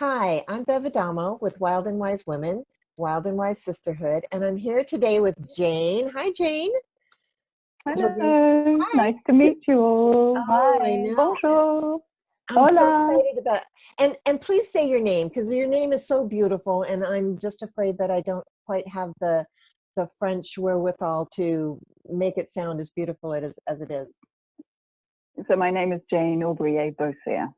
Hi, I'm Bev Adamo with Wild and Wise Women, Wild and Wise Sisterhood, and I'm here today with Jane. Hi, Jane. 'Cause we're going- Hello, Hi. nice to meet you all. Oh, I Hi, know. bonjour, I'm so hola. excited about and please say your name because your name is so beautiful, and I'm just afraid that I don't quite have the French wherewithal to make it sound as beautiful as it is. So my name is Jane Aubriet-Beausire.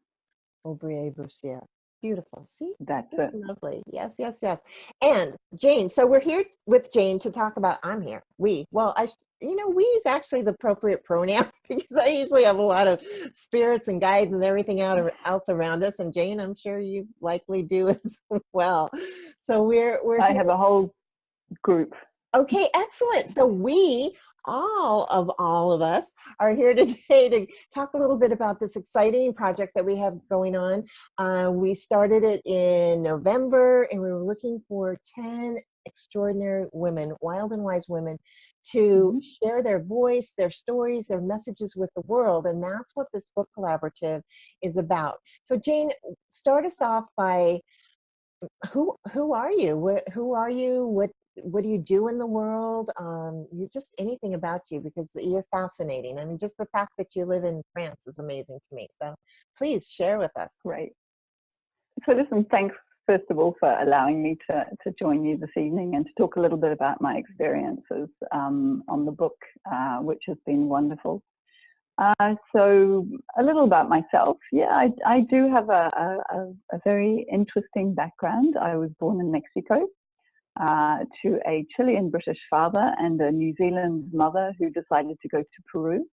Aubriet-Beausire. Beautiful. See? That's Just it. lovely. Yes, yes, yes. And Jane, so we're here with Jane to talk about, I'm here, we. Well, we is actually the appropriate pronoun because I usually have a lot of spirits and guides and everything else around us. And Jane, I'm sure you likely do as well. So we're I here. have a whole group. Okay, excellent. So we, all of us, are here today to talk a little bit about this exciting project that we have going on. We started it in November, and we were looking for 10 extraordinary women, wild and wise women, to share their voice, their stories, their messages with the world. And that's what this book collaborative is about. So Jane, start us off by who are you? Who are you? What do you do in the world? You just anything about you because you're fascinating. I mean, just the fact that you live in France is amazing to me. So please share with us. Great. So listen, thanks first of all for allowing me to join you this evening and to talk a little bit about my experiences on the book, which has been wonderful. So a little about myself. Yeah, I do have a very interesting background. I was born in Mexico to a Chilean British father and a New Zealand mother who decided to go to Peru.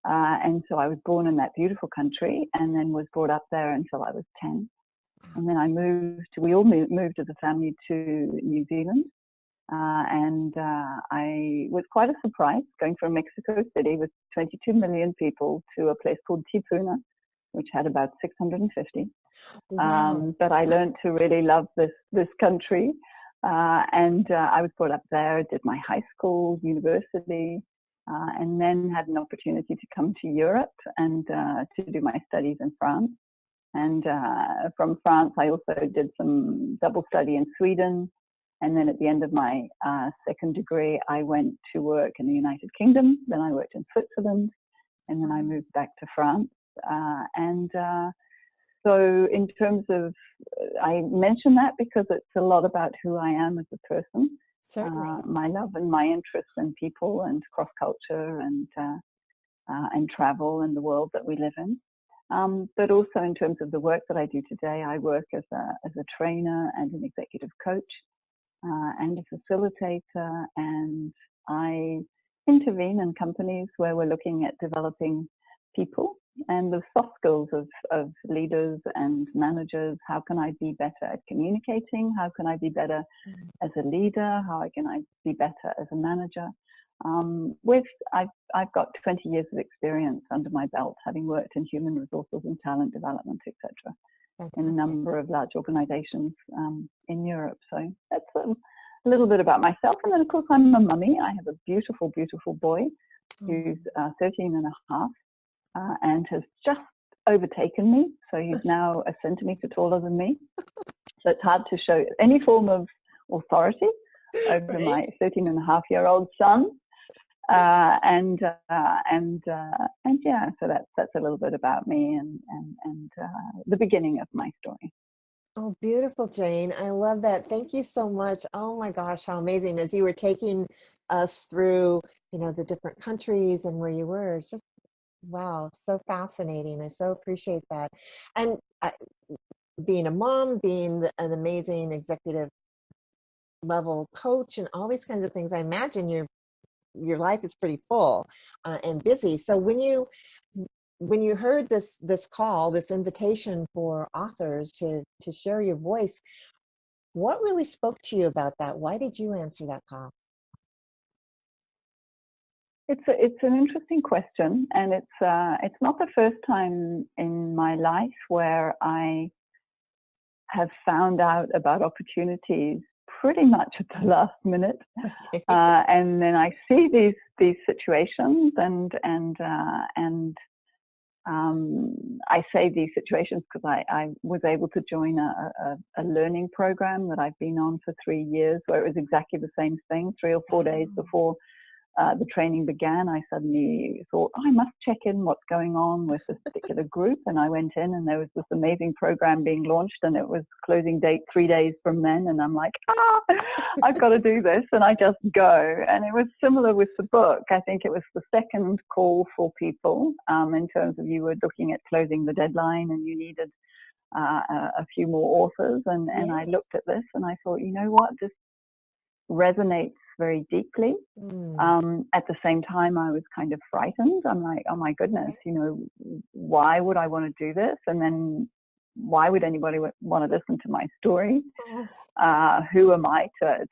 And so I was born in that beautiful country and then was brought up there until I was 10. And then we all moved as a family to New Zealand. I was quite a surprise going from Mexico City with 22 million people to a place called Tipuna, which had about 650. Wow. But I learned to really love this country. I was brought up there, did my high school, university, and then had an opportunity to come to Europe and to do my studies in France. And from France, I also did some double study in Sweden. And then at the end of my second degree, I went to work in the United Kingdom. Then I worked in Switzerland. And then I moved back to France. So in terms of, I mention that because it's a lot about who I am as a person. Certainly. My love and my interest in people and cross culture and travel and the world that we live in. But also in terms of the work that I do today, I work as a trainer and an executive coach and a facilitator, and I intervene in companies where we're looking at developing people and the soft skills of leaders and managers. How can I be better at communicating? How can I be better as a leader? How can I be better as a manager? I've got 20 years of experience under my belt, having worked in human resources and talent development, etc., in a number of large organizations in Europe. So that's a little bit about myself. And then, of course, I'm a mummy. I have a beautiful, beautiful boy who's 13 and a half and has just overtaken me. So he's now a centimeter taller than me. So it's hard to show any form of authority over my 13 and a half year old son. And yeah, so that's a little bit about me and the beginning of my story. Oh, beautiful, Jane. I love that. Thank you so much. Oh my gosh, how amazing. As you were taking us through, the different countries and where you were, it's just, wow, so fascinating. I so appreciate that. And being a mom, being an amazing executive level coach and all these kinds of things, I imagine your life is pretty full and busy. So when you heard this call, this invitation for authors to share your voice, what really spoke to you about that? Why did you answer that call? It's an interesting question, and it's not the first time in my life where I have found out about opportunities pretty much at the last minute, and then I see these situations, and I say these situations because I was able to join a learning program that I've been on for 3 years, where it was exactly the same thing. 3 or 4 days before the training began, I suddenly thought, oh, I must check in what's going on with this particular group. And I went in, and there was this amazing program being launched, and it was closing date 3 days from then. And I'm like, I've got to do this. And I just go. And it was similar with the book. I think it was the second call for people, in terms of you were looking at closing the deadline and you needed a few more authors. And Yes. I looked at this and I thought, you know what, this resonates very deeply. At the same time, I was kind of frightened. I'm like, oh my goodness, you know, why would I want to do this? And then why would anybody want to listen to my story? Who am I to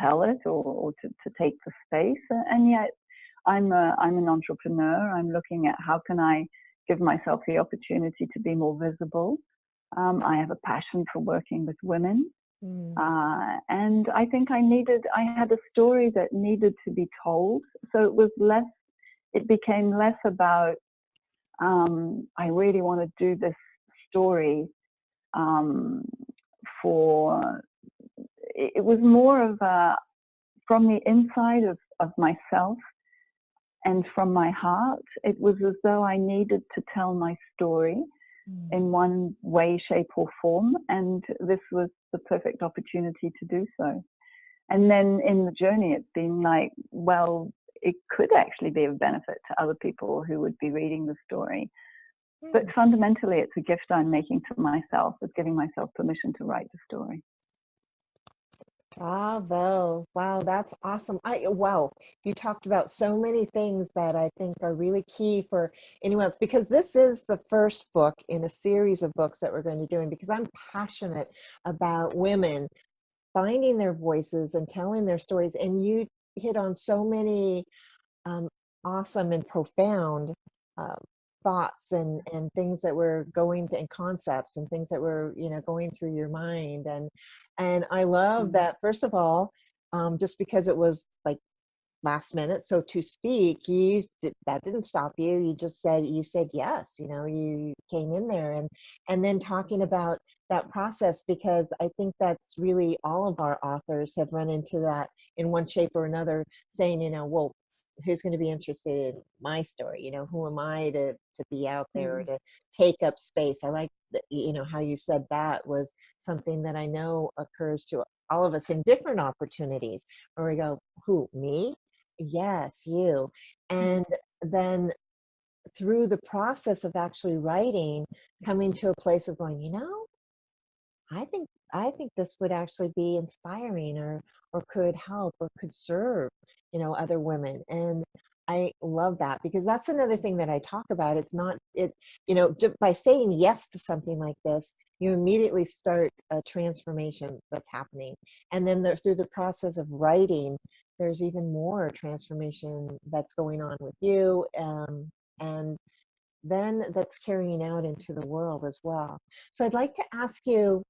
tell it or to take the space? And yet I'm an entrepreneur. I'm looking at how can I give myself the opportunity to be more visible. I have a passion for working with women. And I think I had a story that needed to be told. So it became less about, I really want to do this story it was more of from the inside of myself and from my heart. It was as though I needed to tell my story in one way, shape, or form, and this was the perfect opportunity to do so. And then in the journey, it's been like, well, it could actually be of benefit to other people who would be reading the story. But fundamentally, it's a gift I'm making to myself, of giving myself permission to write the story. Bravo. Wow, that's awesome. Wow, you talked about so many things that I think are really key for anyone else, because this is the first book in a series of books that we're going to be doing, because I'm passionate about women finding their voices and telling their stories. And you hit on so many awesome and profound thoughts and things that were going and concepts and things that were, you know, going through your mind. And I love that, first of all, just because it was like last minute, so to speak, that didn't stop you. You said yes, you know, you came in there, and then talking about that process, because I think that's really all of our authors have run into that in one shape or another, saying, you know, well, who's going to be interested in my story? You know, who am I to be out there or to take up space? I like that, you know, how you said that was something that I know occurs to all of us in different opportunities, where we go, who, me? Yes, you. And then through the process of actually writing, coming to a place of going, you know, I think this would actually be inspiring, or could help, or could serve, you know, other women. And I love that, because that's another thing that I talk about. It's not it, you know, by saying yes to something like this, you immediately start a transformation that's happening. And then through the process of writing, there's even more transformation that's going on with you, and then that's carrying out into the world as well. So I'd like to ask you,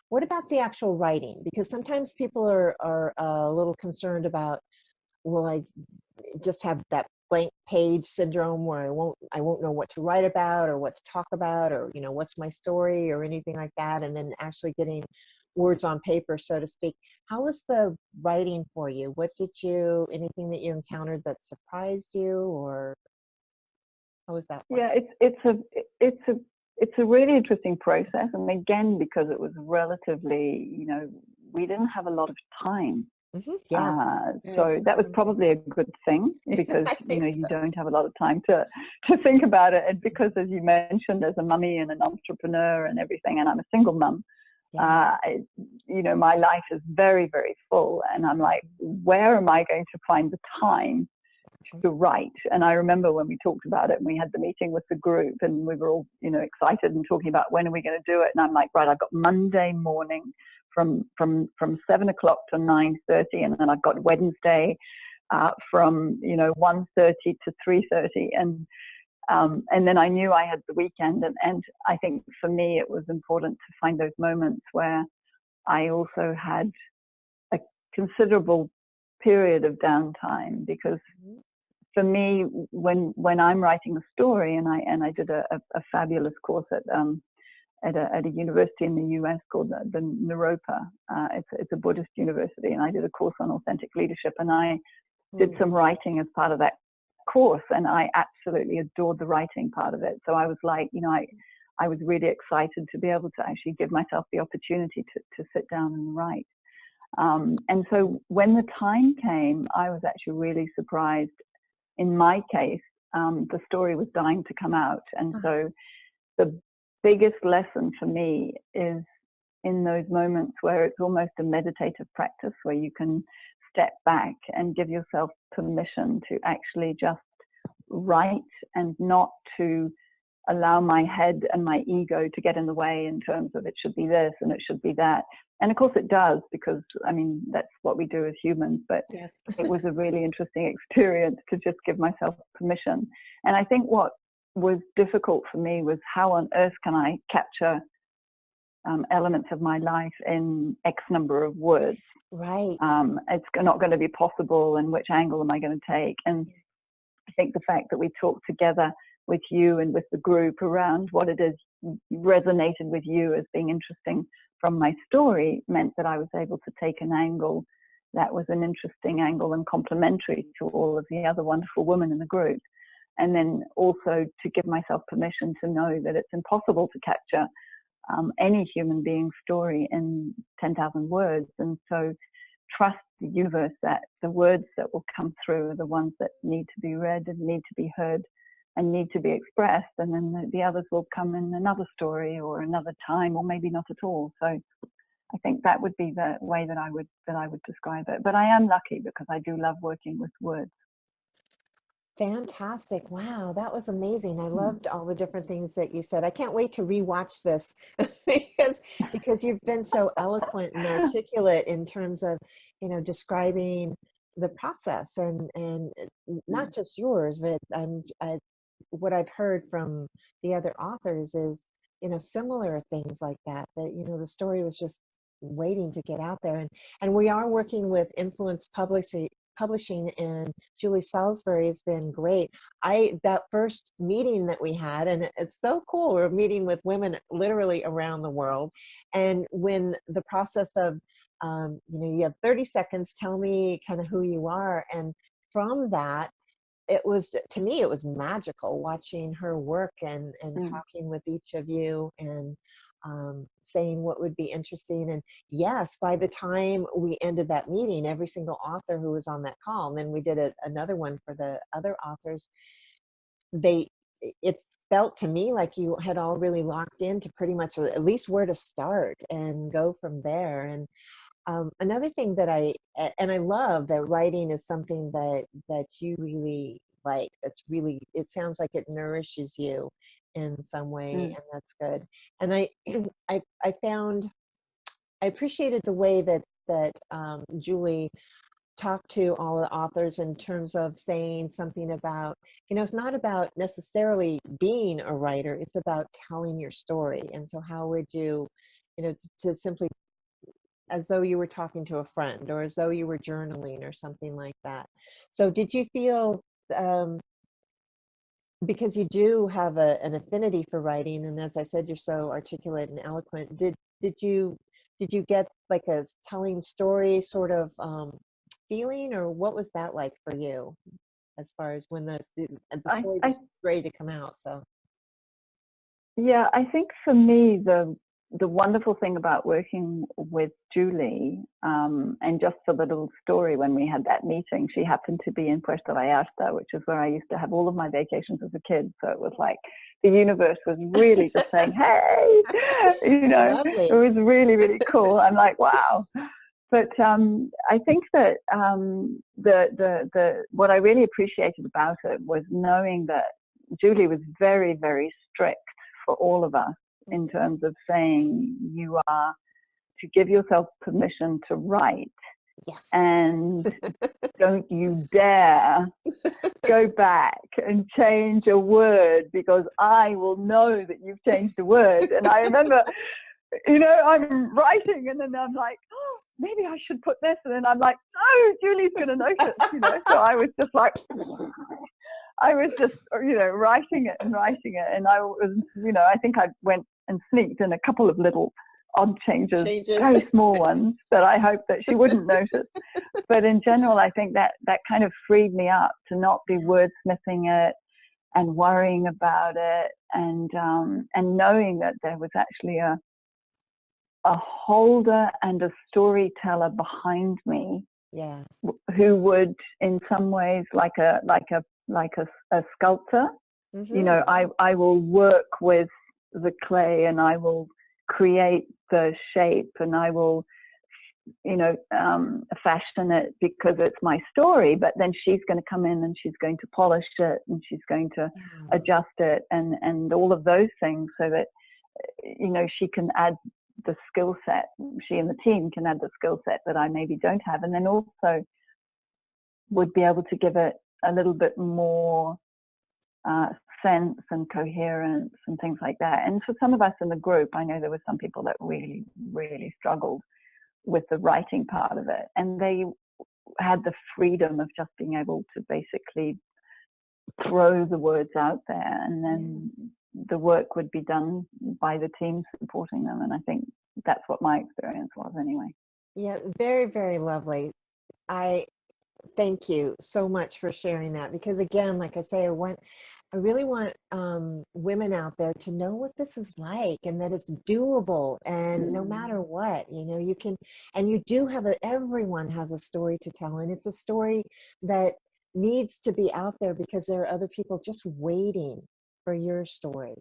what about the actual writing? Because sometimes people are a little concerned about, will I just have that blank page syndrome where I won't know what to write about or what to talk about, or, you know, what's my story or anything like that, and then actually getting words on paper, so to speak. How was the writing for you? Anything that you encountered that surprised you, or how was that for you? Yeah, it's a really interesting process, and again, because it was relatively, you know, we didn't have a lot of time. Yeah. So that was probably a good thing, because you know, so. you don't have a lot of time to think about it. And because, as you mentioned, as a mummy and an entrepreneur and everything, and I'm a single mum, you know, my life is very, very full, and I'm like, where am I going to find the time to write? And I remember when we talked about it and we had the meeting with the group, and we were all, you know, excited and talking about when are we going to do it. And I'm like, right, I've got Monday morning from 7 o'clock to 9:30, and then I've got Wednesday from, you know, 1:30 to 3:30, and then I knew I had the weekend. And I think for me it was important to find those moments where I also had a considerable period of downtime, because for me, when I'm writing a story, and I did a fabulous course at a university in the US called the Naropa. It's a Buddhist university, and I did a course on authentic leadership, and I did some writing as part of that course, and I absolutely adored the writing part of it. So I was like, I was really excited to be able to actually give myself the opportunity to sit down and write. And so when the time came, I was actually really surprised. In my case, the story was dying to come out. And so the biggest lesson for me is in those moments where it's almost a meditative practice, where you can step back and give yourself permission to actually just write, and not to allow my head and my ego to get in the way in terms of it should be this and it should be that. And of course it does, because I mean, that's what we do as humans, but Yes. it was a really interesting experience to just give myself permission. And I think what was difficult for me was, how on earth can I capture elements of my life in X number of words? Right. It's not going to be possible, and which angle am I going to take? And I think the fact that we talked together with you and with the group around what it is resonated with you as being interesting from my story meant that I was able to take an angle that was an interesting angle and complementary to all of the other wonderful women in the group. And then also to give myself permission to know that it's impossible to capture any human being's story in 10,000 words. And so trust the universe that the words that will come through are the ones that need to be read and need to be heard and need to be expressed, and then the others will come in another story or another time, or maybe not at all. So I think that would be the way that I would describe it. But I am lucky, because I do love working with words. Fantastic. Wow, that was amazing. I loved all the different things that you said. I can't wait to rewatch this because you've been so eloquent and articulate in terms of, describing the process, and not just yours, but what I've heard from the other authors is, similar things like that, the story was just waiting to get out there. And we are working with Influence Publishing, and Julie Salisbury has been great. That first meeting that we had, and it's so cool, we're meeting with women literally around the world. And when the process of, you have 30 seconds, tell me kind of who you are. And from that, to me, it was magical watching her work and talking with each of you, and saying what would be interesting. And yes, by the time we ended that meeting, every single author who was on that call, and then we did another one for the other authors, it felt to me like you had all really locked into pretty much at least where to start and go from there. And another thing that I love that writing is something that you really like. It sounds like it nourishes you in some way, and that's good. And I found, I appreciated the way that Julie talked to all the authors in terms of saying something about, it's not about necessarily being a writer, it's about telling your story. And so how would you, to simply, as though you were talking to a friend, or as though you were journaling or something like that. So did you feel, because you do have an affinity for writing, and as I said, you're so articulate and eloquent, did you get like a telling story sort of feeling, or what was that like for you, as far as when the story was ready to come out? So yeah, I think for me, the wonderful thing about working with Julie, and just for the little story, when we had that meeting, she happened to be in Puerto Vallarta, which is where I used to have all of my vacations as a kid. So it was like the universe was really just saying, hey, Lovely. it was really, really cool. I'm like, wow. But I think that the what I really appreciated about it was knowing that Julie was very, very strict for all of us, in terms of saying you are to give yourself permission to write. Yes. And don't you dare go back and change a word, because I will know that you've changed a word. And I remember, I'm writing, and then I'm like, oh, maybe I should put this. And then I'm like, no, Julie's going to notice, So I was just like, I was just, writing it, and I was, I think I went and sneaked in a couple of little odd changes, very small ones that I hoped that she wouldn't notice. But in general, I think that kind of freed me up to not be wordsmithing it and worrying about it, and knowing that there was actually a holder and a storyteller behind me. Yes. Who would, in some ways, like a sculptor, I will work with the clay, and I will create the shape, and I will fashion it because it's my story, but then she's going to come in and she's going to polish it, and she's going to adjust it, and all of those things, so that she can add the skill set, she and the team can add the skill set that I maybe don't have, and then also would be able to give it a little bit more sense and coherence and things like that. And for some of us in the group, I know there were some people that really, really struggled with the writing part of it, and they had the freedom of just being able to basically throw the words out there, and then the work would be done by the team supporting them. And I think that's what my experience was anyway. Yeah, very, very lovely. I thank you so much for sharing that, because again, like I say, I really want women out there to know what this is like, and that it's doable, and no matter what, you can, and you do have everyone has a story to tell, and it's a story that needs to be out there, because there are other people just waiting for your story,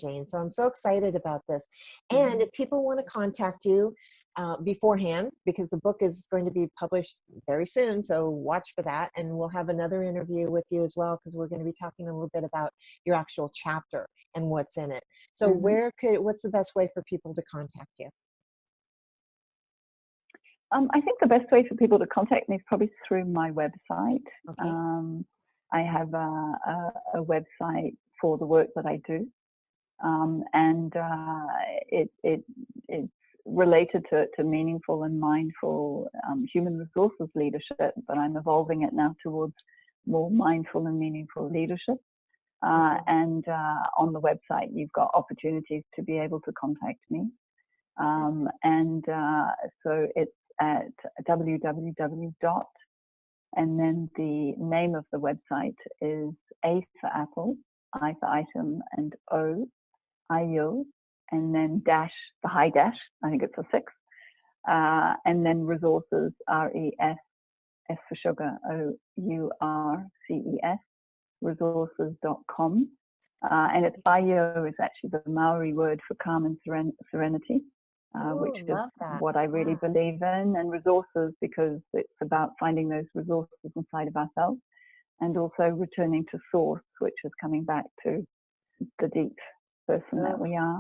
Jane. So I'm so excited about this. And if people want to contact you beforehand, because the book is going to be published very soon, so watch for that, and we'll have another interview with you as well, because we're going to be talking a little bit about your actual chapter and what's in it. So what's the best way for people to contact you? I think the best way for people to contact me is probably through my website. Okay. I have a website for the work that I do, and it's related to meaningful and mindful human resources leadership, but I'm evolving it now towards more mindful and meaningful leadership. And on the website, you've got opportunities to be able to contact me. So it's at www. And then the name of the website is A for Apple, I for Item, and O, IO, and then dash, the high dash, I think it's a 6, and then resources, RES, S for sugar, OURCES, resources.com. And it's IO is actually the Maori word for calm and serenity. Which is what I really believe in, and resources, because it's about finding those resources inside of ourselves, and also returning to source, which is coming back to the deep person that we are.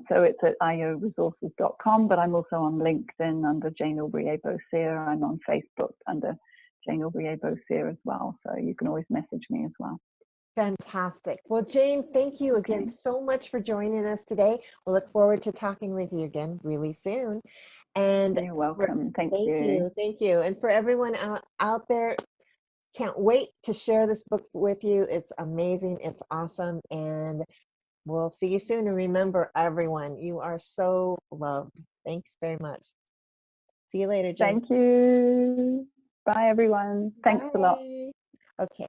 So it's at ioresources.com, but I'm also on LinkedIn under Jane Aubriet-Beausire. I'm on Facebook under Jane Aubriet-Beausire as well, so you can always message me as well. Fantastic. Well, Jane, thank you again so much for joining us today. We'll look forward to talking with you again really soon. And you're welcome. Thank you. Thank you. And for everyone out there, can't wait to share this book with you. It's amazing. It's awesome. And we'll see you soon. And remember, everyone, you are so loved. Thanks very much. See you later, Jane. Thank you. Bye, everyone. Thanks a lot. Okay.